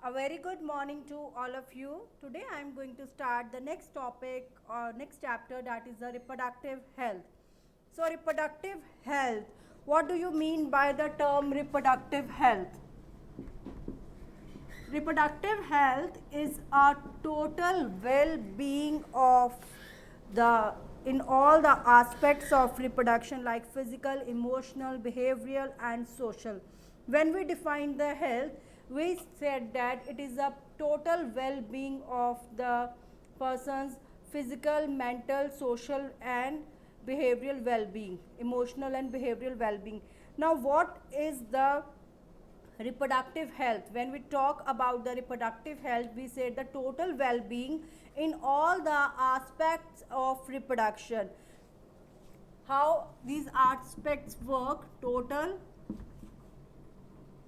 A very good morning to all of you. Today I am going to start the next topic or next chapter, that is the reproductive health. So reproductive health, what do you mean by the term reproductive health? Reproductive health is a total well-being of the in all the aspects of reproduction, like physical, emotional, behavioral and social. When we define the health, we said that it is a total well-being of the person's physical, mental, social and behavioral well-being, emotional and behavioral well-being. Now what is the reproductive health? When we talk about the reproductive health, we say the total well-being in all the aspects of reproduction. How these aspects work: total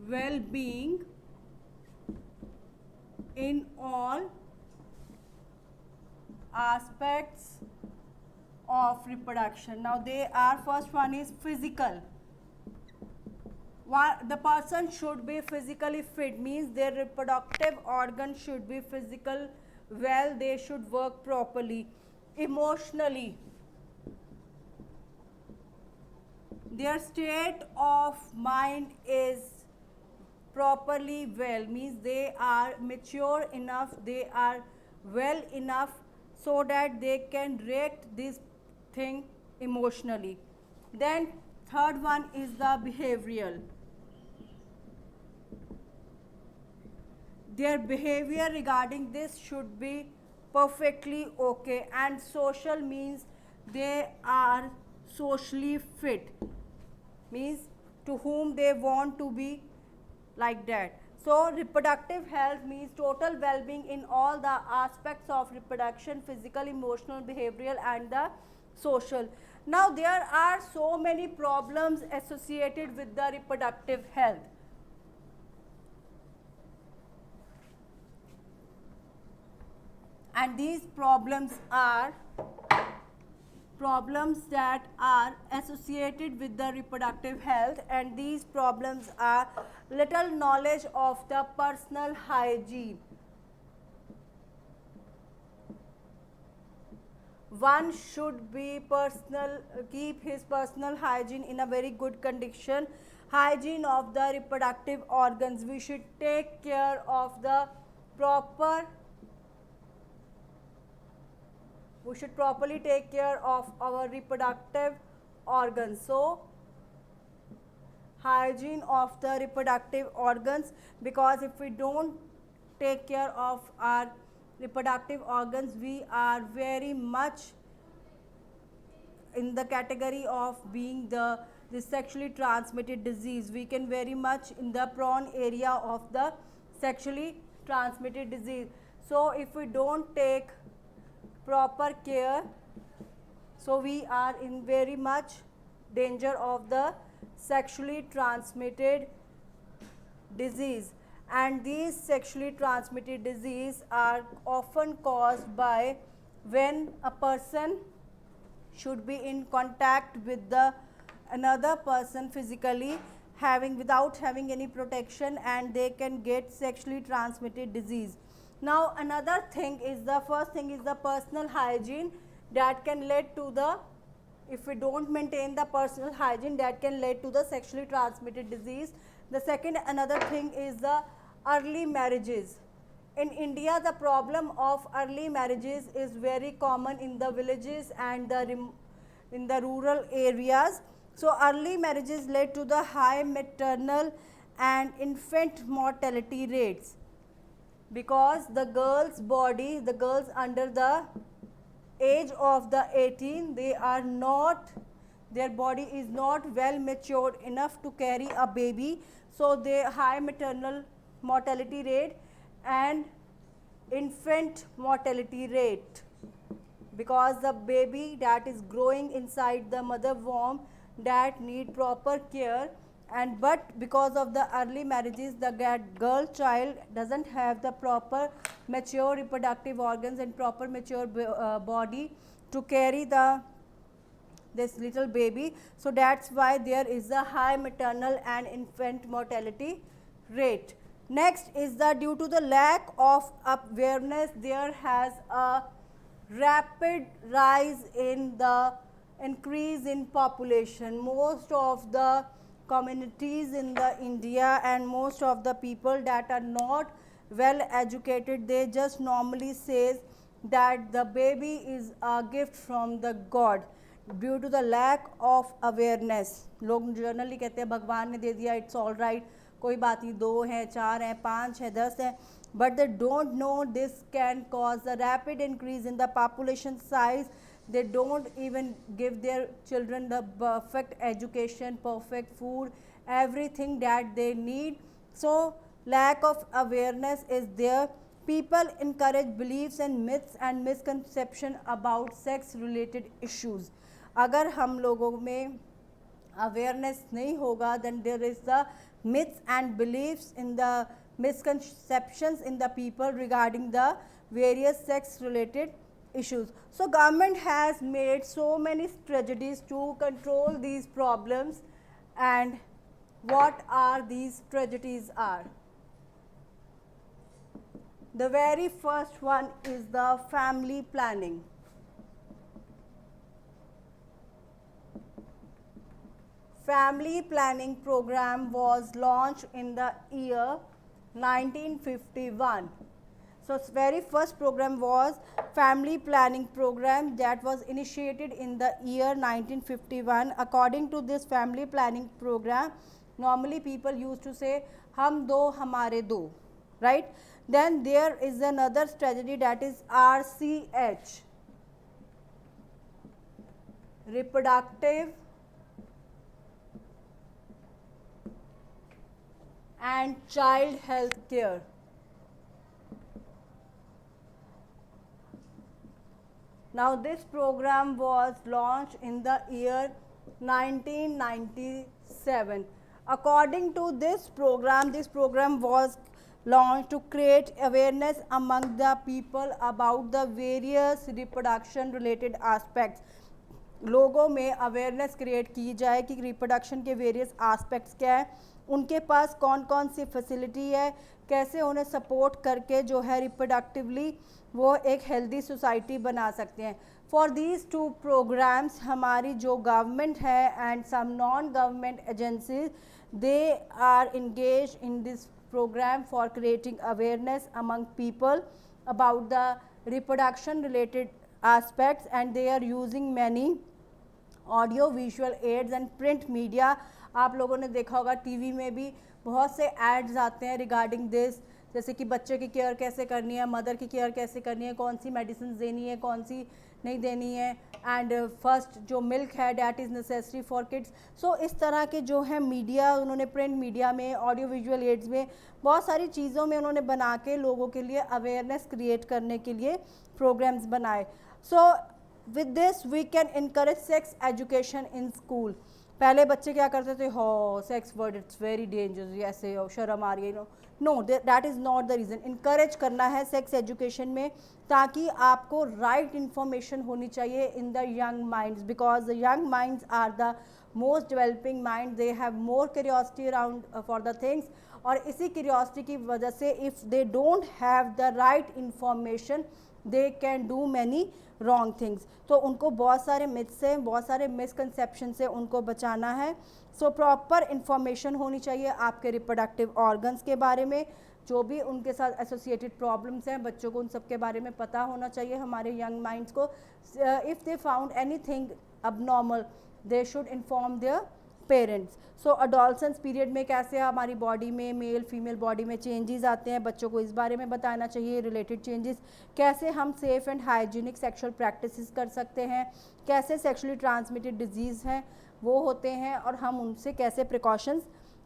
well-being in all aspects of reproduction. Now they are, first one is physical. The person should be physically fit, means their reproductive organ should be physical well, they should work properly. Emotionally, their state of mind is properly well, means they are mature enough, they are well enough so that they can react this thing emotionally. Then third one is the behavioral. Their behavior regarding this should be perfectly okay. And social means they are socially fit, means to whom they want to be like that. So reproductive health means total well-being in all the aspects of reproduction: physical, emotional, behavioral and the social. Now there are so many problems associated with the reproductive health. And these problems are problems that are associated with the reproductive health, and these problems are little knowledge of the personal hygiene. One should be keep his personal hygiene in a very good condition. Hygiene of the reproductive organs, we should take care of the we should properly take care of our reproductive organs. So hygiene of the reproductive organs, because if we don't take care of our reproductive organs, we are very much in the category of being the sexually transmitted disease. We can very much in the prone area of the sexually transmitted disease. So if we don't take proper care, so we are in very much danger of the sexually transmitted disease. And these sexually transmitted disease are often caused by when a person should be in contact with the another person physically, without having any protection, and they can get sexually transmitted disease. Now another thing is, the first thing is the personal hygiene, that can lead to the, if we don't maintain the personal hygiene, that can lead to the sexually transmitted disease. The second, another thing is the early marriages. In India, the problem of early marriages is very common in the villages and in the rural areas. So early marriages led to the high maternal and infant mortality rates, because the girls under the age of the 18, their body is not well matured enough to carry a baby, so they high maternal mortality rate and infant mortality rate, because the baby that is growing inside the mother womb, that need proper care. And but because of the early marriages, the girl child doesn't have the proper mature reproductive organs and proper mature body to carry this little baby. So that's why there is a high maternal and infant mortality rate. Next is that due to the lack of awareness, there has a rapid rise in the increase in population. Most of the communities in the India and most of the people that are not well educated, they just normally says that the baby is a gift from the God. Due to the lack of awareness, लोग generally कहते हैं भगवान ने दे दिया, it's all right, कोई बात नहीं, 2 हैं, 4 हैं, 5 हैं, 10 हैं, but they don't know this can cause the rapid increase in the population size. They don't even give their children the perfect education, perfect food, everything that they need. So lack of awareness is there. People encourage beliefs and myths and misconception about sex related issues. अगर हम लोगों में awareness नहीं होगा, then there is the myths and beliefs in the misconceptions in the people regarding the various sex related issues. So government has made so many strategies to control these problems, and what are these strategies are? The very first one is the family planning. Family planning program was launched in the year 1951. So very first program was family planning program that was initiated in the year 1951. According to this family planning program, normally people used to say हम दो हमारे दो, right? Then there is another strategy that is RCH, reproductive and child health care. Now this program was launched in the year 1997. According to this program was launched to create awareness among the people about the various reproduction related aspects. लोगों में awareness create की जाए कि reproduction के various aspects क्या है, उनके पास कौन कौन सी फैसिलिटी है, कैसे उन्हें सपोर्ट करके जो है रिप्रोडक्टिवली वो एक हेल्दी सोसाइटी बना सकते हैं. फॉर दीज 2 प्रोग्राम्स हमारी जो गवर्नमेंट है and some non government agencies, they are engage in this program for creating awareness among people about the reproduction related aspects, and they are using many audio visual aids and print media. आप लोगों ने देखा होगा TV में भी बहुत से ads आते हैं रिगार्डिंग दिस, जैसे कि बच्चे की केयर कैसे करनी है, मदर की केयर कैसे करनी है, कौन सी मेडिसिन देनी है, कौन सी नहीं देनी है, एंड फर्स्ट जो मिल्क है that is necessary for kids. So इस तरह के जो है मीडिया उन्होंने प्रिंट मीडिया में, ऑडियो विजुअल एड्स में, बहुत सारी चीज़ों में उन्होंने बना के लोगों के लिए अवेयरनेस क्रिएट करने के लिए प्रोग्राम्स बनाए. So with this we can encourage sex education in school. पहले बच्चे क्या करते थे, हो sex word it's very dangerous, ऐसे हो शर्म आ रही है, no that is not the reason. Encourage करना है सेक्स एजुकेशन में, ताकि आपको राइट इन्फॉर्मेशन होनी चाहिए in the young minds, because the young minds are the most developing mind, they have more curiosity around for the things. और इसी curiosity की वजह से if they don't have the right information they can do many wrong things. तो उनको बहुत सारे myths से, बहुत सारे मिसकंसेप्शन से उनको बचाना है. सो प्रॉपर इन्फॉर्मेशन होनी चाहिए आपके रिप्रोडक्टिव ऑर्गन्स के बारे में, जो भी उनके साथ एसोसिएटेड प्रॉब्लम्स हैं, बच्चों को उन सब के बारे में पता होना चाहिए हमारे यंग माइंड्स को. If they found anything abnormal they should inform their parents. So adolescence period में कैसे हमारी बॉडी में, मेल फीमेल बॉडी में चेंजेस आते हैं, बच्चों को इस बारे में बताना चाहिए. रिलेटेड चेंजेस, कैसे हम safe and hygienic sexual practices कर सकते हैं, कैसे सेक्सुअली ट्रांसमिटेड डिजीज़ हैं वो होते हैं और हम उनसे कैसे प्रिकॉशंस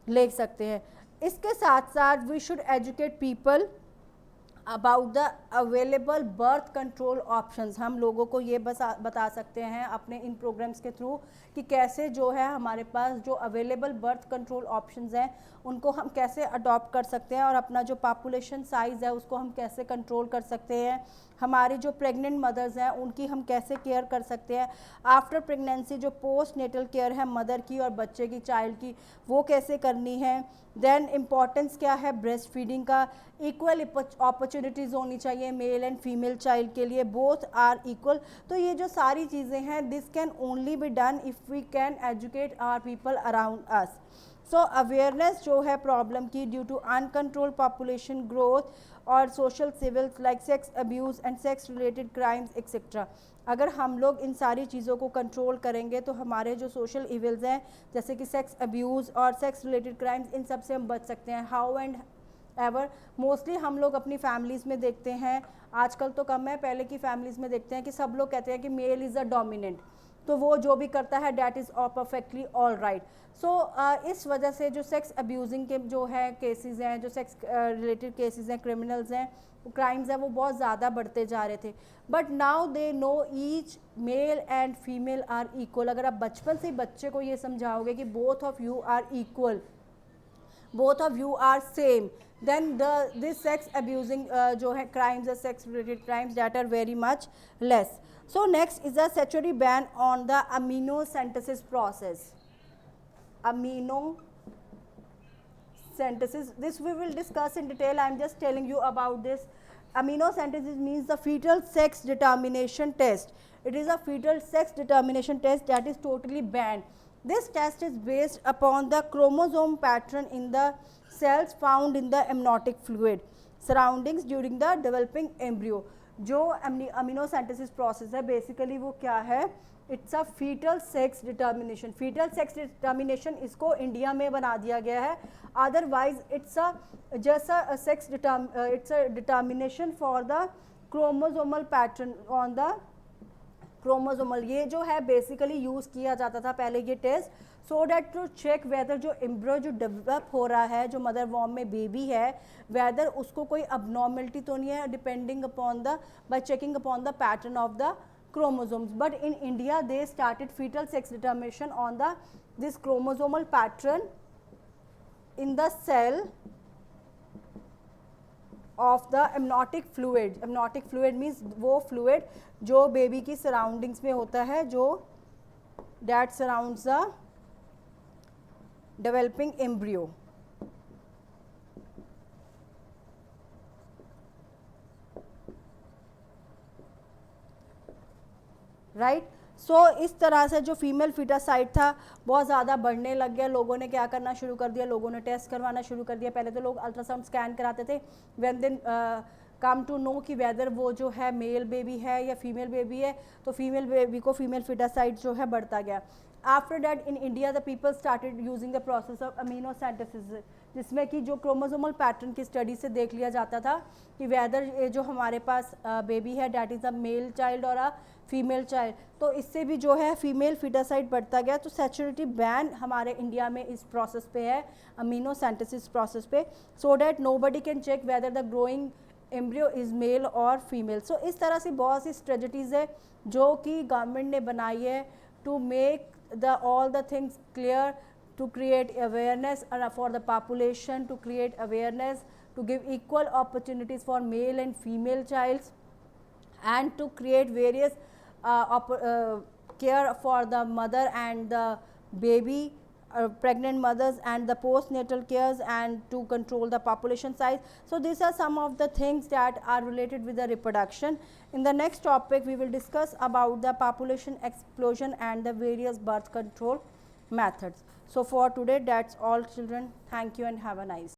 ले सकते हैं. इसके साथ साथ we should educate people about the available birth control options, हम लोगों को ये बता सकते हैं अपने इन प्रोग्राम्स के थ्रू कि कैसे जो है हमारे पास जो अवेलेबल बर्थ कंट्रोल ऑप्शंस हैं उनको हम कैसे अडॉप्ट कर सकते हैं और अपना जो पॉपुलेशन साइज़ है उसको हम कैसे कंट्रोल कर सकते हैं, हमारी जो प्रेग्नेंट मदर्स हैं उनकी हम कैसे केयर कर सकते हैं, आफ्टर प्रेगनेंसी जो पोस्ट नेटल केयर है मदर की और बच्चे की, चाइल्ड की, वो कैसे करनी है। देन इम्पॉर्टेंस क्या है ब्रेस्ट फीडिंग का, इक्वल अपॉर्चुनिटीज़ होनी चाहिए मेल एंड फीमेल चाइल्ड के लिए, बोथ आर इक्वल। तो ये जो सारी चीज़ें हैं this can only be done if we can educate our people around us. So awareness जो है प्रॉब्लम की due to uncontrolled population growth और social civils like sex abuse and sex related crimes etcetera, अगर हम लोग इन सारी चीज़ों को कंट्रोल करेंगे तो हमारे जो सोशल इविल्स हैं जैसे कि सेक्स अब्यूज़ और सेक्स रिलेटेड क्राइम्स, इन सब से हम बच सकते हैं। हाउ एंड एवर मोस्टली हम लोग अपनी फैमिलीज़ में देखते हैं, आजकल तो कम है, पहले की फैमिलीज़ में देखते हैं कि सब लोग कहते हैं कि मेल इज़ अ डोमिनेंट, तो वो जो भी करता है that is perfectly all right. So इस वजह से जो सेक्स अब्यूजिंग के जो है केसेस हैं, जो सेक्स रिलेटेड केसेस हैं, क्रिमिनल्स हैं, क्राइम्स हैं, वो बहुत ज़्यादा बढ़ते जा रहे थे। But now they know each male and female are equal. अगर आप बचपन से ही बच्चे को ये समझाओगे कि both of you are equal, both of you are same, then this sex abusing जो है crimes or sex related crimes that are very much less. So next is a statutory ban on the amniocentesis process. Amniocentesis, this we will discuss in detail. I am just telling you about this. Amniocentesis means the fetal sex determination test. It is a fetal sex determination test that is totally banned. This test is based upon the chromosome pattern in the cells found in the amniotic fluid surroundings during the developing embryo. जो amniocentesis process है basically वो क्या है, it's a fetal sex determination. fetal sex determination इसको India में बना दिया गया है, otherwise it's a just a sex it's a determination for the chromosomal pattern on the chromosomal. ये जो है बेसिकली यूज़ किया जाता था पहले ये test, so that to check whether जो एम्ब्रियो जो डेवलप हो रहा है, जो मदर वॉर्म में बेबी है, वेदर उसको कोई अबनॉर्मलिटी तो नहीं है, depending upon the by checking upon the pattern of the chromosomes. But in India they started fetal sex determination on the this chromosomal pattern in the cell of the amniotic fluid. amniotic fluid means वो fluid जो baby की surroundings में होता है, जो that surrounds the developing embryo. Right so इस तरह से जो फीमेल फिटासाइट था बहुत ज़्यादा बढ़ने लग गया। लोगों ने क्या करना शुरू कर दिया, लोगों ने टेस्ट करवाना शुरू कर दिया। पहले तो लोग अल्ट्रासाउंड स्कैन कराते थे, when then come to know कि वेदर वो जो है मेल बेबी है या फीमेल बेबी है, तो फीमेल बेबी को फीमेल फिटासाइट जो है बढ़ता गया। After that in India the people started using the process of amniocentesis, जिसमें कि जो क्रोमोसोमल पैटर्न की स्टडी से देख लिया जाता था कि वेदर ये जो हमारे पास बेबी है that is a male child और अ फीमेल चाइल्ड, तो इससे भी जो है फीमेल फिटासाइट बढ़ता गया। तो सैचुरेटी बैन हमारे इंडिया में इस प्रोसेस पे है, अमीनोसेंटेसिस प्रोसेस पे, so that nobody can check whether the growing embryo is male और फीमेल। सो इस तरह से बहुत सी स्ट्रेटजीज़ है जो कि गवर्नमेंट ने बनाई है to make the all the things clear, to create awareness for the population, to create awareness, to give equal opportunities for male and female childs, and to create various care for the mother and the baby, pregnant mothers and the postnatal cares, and to control the population size. So these are some of the things that are related with the reproduction. In the next topic we will discuss about the population explosion and the various birth control methods. So for today that's all children. Thank you and have a nice